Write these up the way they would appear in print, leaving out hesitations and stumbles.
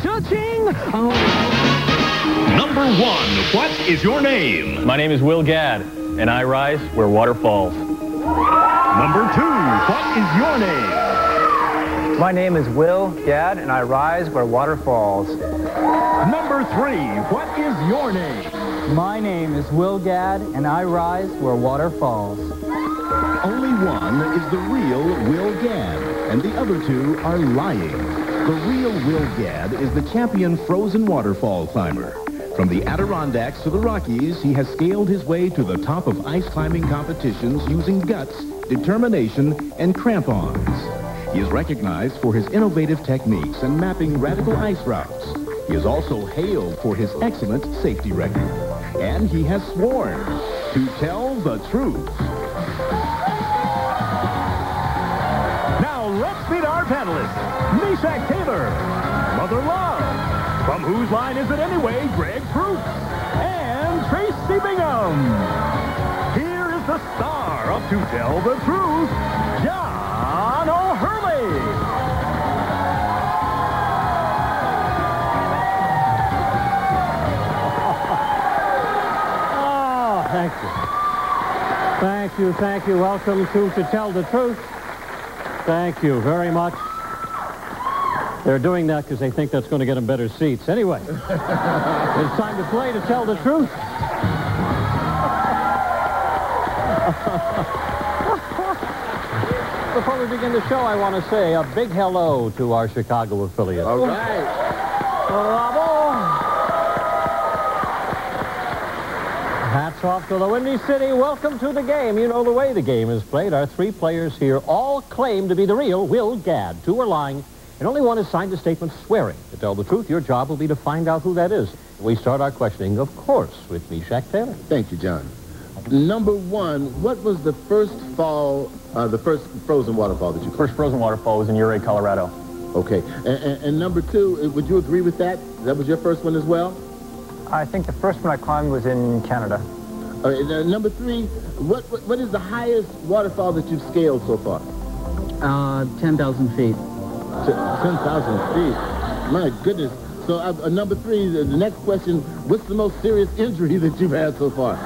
Cha-ching! Oh. Number 1, what is your name? My name is Will Gadd, and I rise where water falls. Number 2, what is your name? My name is Will Gadd, and I rise where water falls. Number 3, what is your name? My name is Will Gadd, and I rise where water falls. Only one is the real Will Gadd, and the other two are lying. The real Will Gadd is the champion frozen waterfall climber. From the Adirondacks to the Rockies, he has scaled his way to the top of ice climbing competitions using guts, determination, and crampons. He is recognized for his innovative techniques and mapping radical ice routes. He is also hailed for his excellent safety record. And he has sworn to tell the truth. Now let's meet our panelists. Meshach Taylor, Mother Love, From Whose Line Is It Anyway, Greg Proops, and Tracy Bingham. Here is the star of To Tell the Truth, John O'Hurley. Thank you. Thank you, thank you. Welcome to Tell the Truth. Thank you very much. They're doing that because they think that's going to get them better seats. Anyway, it's time to play To Tell the Truth. Before we begin the show, I want to say a big hello to our Chicago affiliate. All right. Bravo! Hats off to the Windy City. Welcome to the game. You know the way the game is played. Our three players here all claim to be the real Will Gadd. Two are lying, and only one has signed a statement swearing. To tell the truth, your job will be to find out who that is. We start our questioning, of course, with Meshach Taylor. Thank you, John. Number 1, what was the first frozen waterfall that you First frozen waterfall was in Ouray, Colorado. Okay. And number 2, would you agree with that? That was your first one as well? I think the first one I climbed was in Canada. Number 3, what is the highest waterfall that you've scaled so far? 10,000 feet. 10,000 feet. My goodness. So number 3, the next question, what's the most serious injury that you've had so far?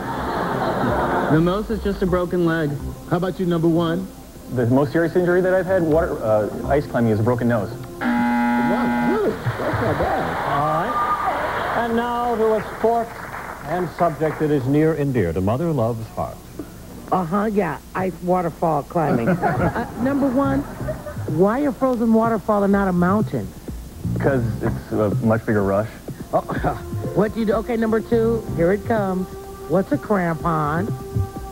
The most is just a broken leg. How about you, number 1? The most serious injury that I've had, ice climbing, is a broken nose. Wow, really? That's not bad. All right. And now to a sport and subject that is near and dear to Mother Love's heart. Yeah, ice waterfall climbing. Number 1, why a frozen waterfall and not a mountain? Because it's a much bigger rush. Oh, what do you do? Okay, number 2, here it comes. What's a crampon?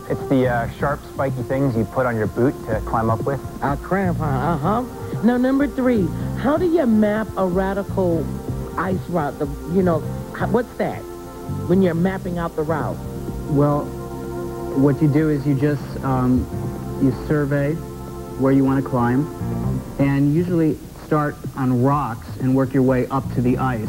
It's the sharp, spiky things you put on your boot to climb up with. A crampon, Now, number 3, how do you map a radical ice route? What's that when you're mapping out the route? Well, what you do is you just, you survey where you want to climb, and usually start on rocks and work your way up to the ice.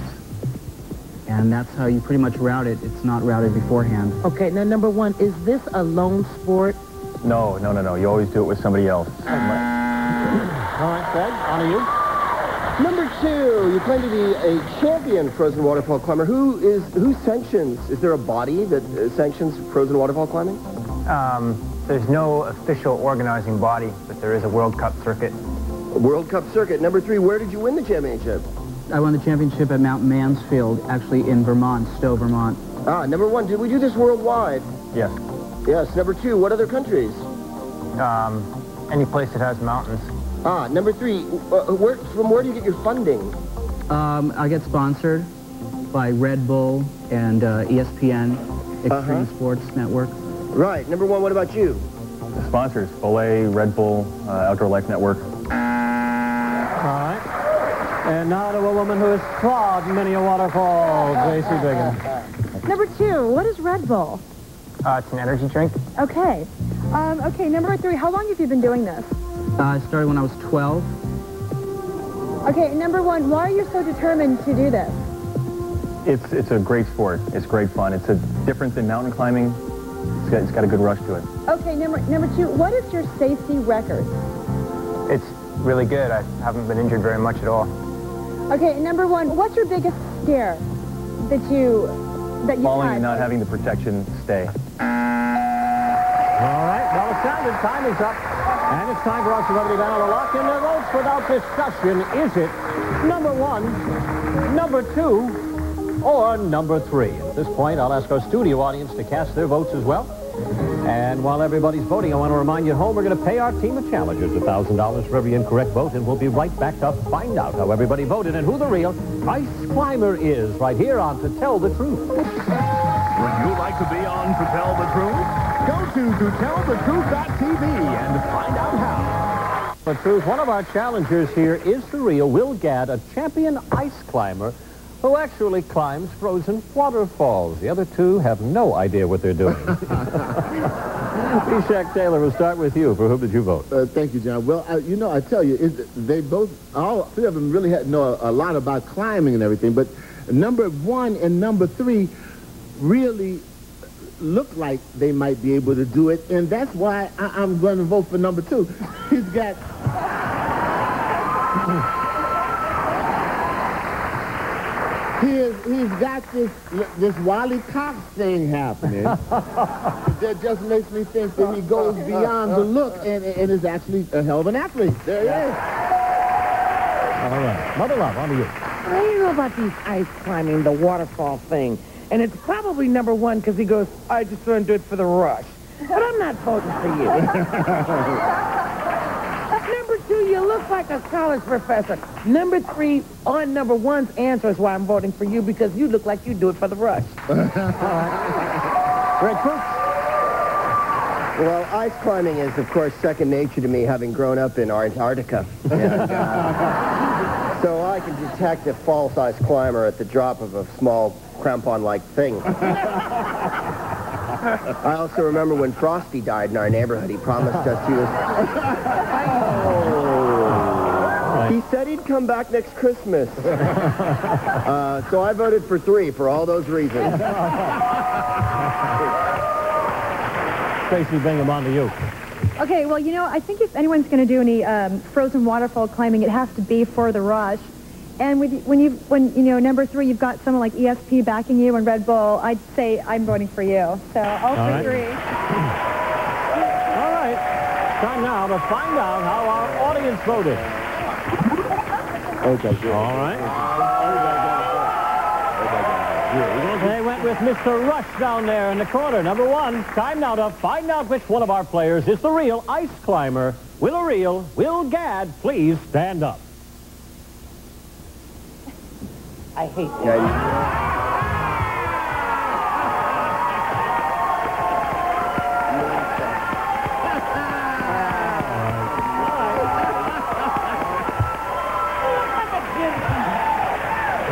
And that's how you pretty much route it. It's not routed beforehand. Okay, now number 1, is this a lone sport? No. You always do it with somebody else. All right, Fred, on to you. Number 2, you claim to be a champion frozen waterfall climber. Who sanctions? Is there a body that sanctions frozen waterfall climbing? There's no official organizing body, but there is a World Cup circuit. A World Cup circuit. Number 3, where did you win the championship? I won the championship at Mount Mansfield, actually in Vermont, Stowe, Vermont. Number 1, did we do this worldwide? Yes. Yes. Number 2, what other countries? Any place that has mountains. Number 3, from where do you get your funding? I get sponsored by Red Bull and ESPN, Extreme Sports Network. Right. Number 1, what about you? The sponsors, Belay, Red Bull, Outdoor Life Network. All right. And now to a woman who has trod many a waterfall, Tracy Bingham. Number 2, what is Red Bull? It's an energy drink. Okay. Okay, number 3, how long have you been doing this? I started when I was 12. Okay, number 1, why are you so determined to do this? It's a great sport. It's great fun. It's different than mountain climbing. It's got a good rush to it. Okay, number 2, what is your safety record? It's really good. I haven't been injured very much at all. Okay, number one, what's your biggest scare that you've Falling had? and not having the protection stay. All right, well, it's sounded. Time is up. And it's time for our celebrity panel to lock in their votes without discussion. Is it number one, number two, or number three? At this point, I'll ask our studio audience to cast their votes as well. And while everybody's voting, I want to remind you at home, we're going to pay our team of challengers $1,000 for every incorrect vote, and we'll be right back to find out how everybody voted and who the real ice climber is right here on To Tell the Truth. Would you like to be on To Tell the Truth? Go to totellthetruth.tv and find out how. The truth, one of our challengers here is the real Will Gadd, a champion ice climber who actually climbs frozen waterfalls. The other two have no idea what they're doing. Meshack Taylor, we'll start with you. For whom did you vote? Thank you, John. Well, you know, I tell you, all three of them really know a lot about climbing and everything, but number one and number three really look like they might be able to do it, and that's why I'm going to vote for number two. He's got... He's got this Wally Cox thing happening that just makes me think that he goes beyond the look and is actually a hell of an athlete. There he is. All right. Mother Love, on to you. I don't know about these ice climbing, the waterfall thing. And it's probably number one because he goes, I just want to do it for the rush. But I'm not voting for you. Number two, you look like a college professor. Number three, on number one's answer is why I'm voting for you, because you look like you do it for the rush. All right. Greg Proops. Well, ice climbing is, of course, second nature to me, having grown up in Antarctica. And, so I can detect a false ice climber at the drop of a small crampon-like thing. I also remember when Frosty died in our neighborhood. He promised us he was... He said he'd come back next Christmas. So I voted for three for all those reasons. Tracy Bingham, on to you. Okay, well, you know, I think if anyone's going to do any frozen waterfall climbing, it has to be for the rush. And when you know, number three, you've got someone like ESP backing you and Red Bull, I'd say I'm voting for you. So all for three. All right. Time now to find out how our audience voted. Okay, good. All right. They went with Mr. Rush down there in the corner, number one. Time now to find out which one of our players is the real ice climber. Will a real Will Gadd please stand up? I hate that.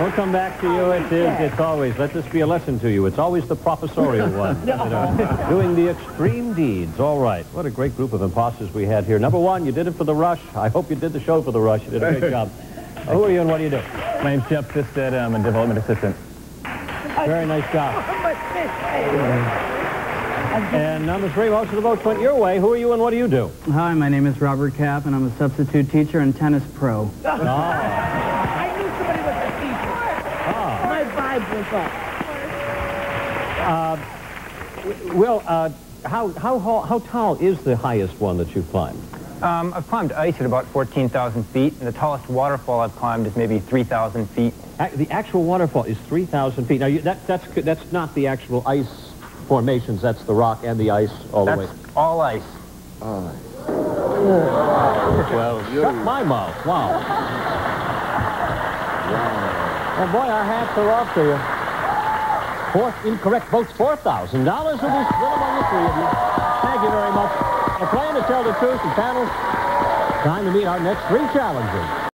We'll come back to you. It's always, let this be a lesson to you. It's always the professorial one. You know, doing the extreme deeds. All right. What a great group of imposters we had here. Number one, you did it for the rush. I hope you did the show for the rush. You did a great job. Who are you and what do you do? My name's Jeff Fisted. I'm a development assistant. Very nice job. And number three, most of the votes went your way. Who are you and what do you do? Hi, my name is Robert Capp, and I'm a substitute teacher and tennis pro. I knew somebody was a teacher. My vibe was up. Will, how tall is the highest one that you've climbed? I've climbed ice at about 14,000 feet, and the tallest waterfall I've climbed is maybe 3,000 feet. The actual waterfall is 3,000 feet. Now, that's not the actual ice formations. That's the rock and the ice all the way. That's all ice. Well, shut my mouth. Wow. Well, boy, our hats are off to you. Fourth incorrect votes, $4,000 will be split among the three of you. Thank you very much. We're playing To Tell the Truth, and panel, time to meet our next three challengers.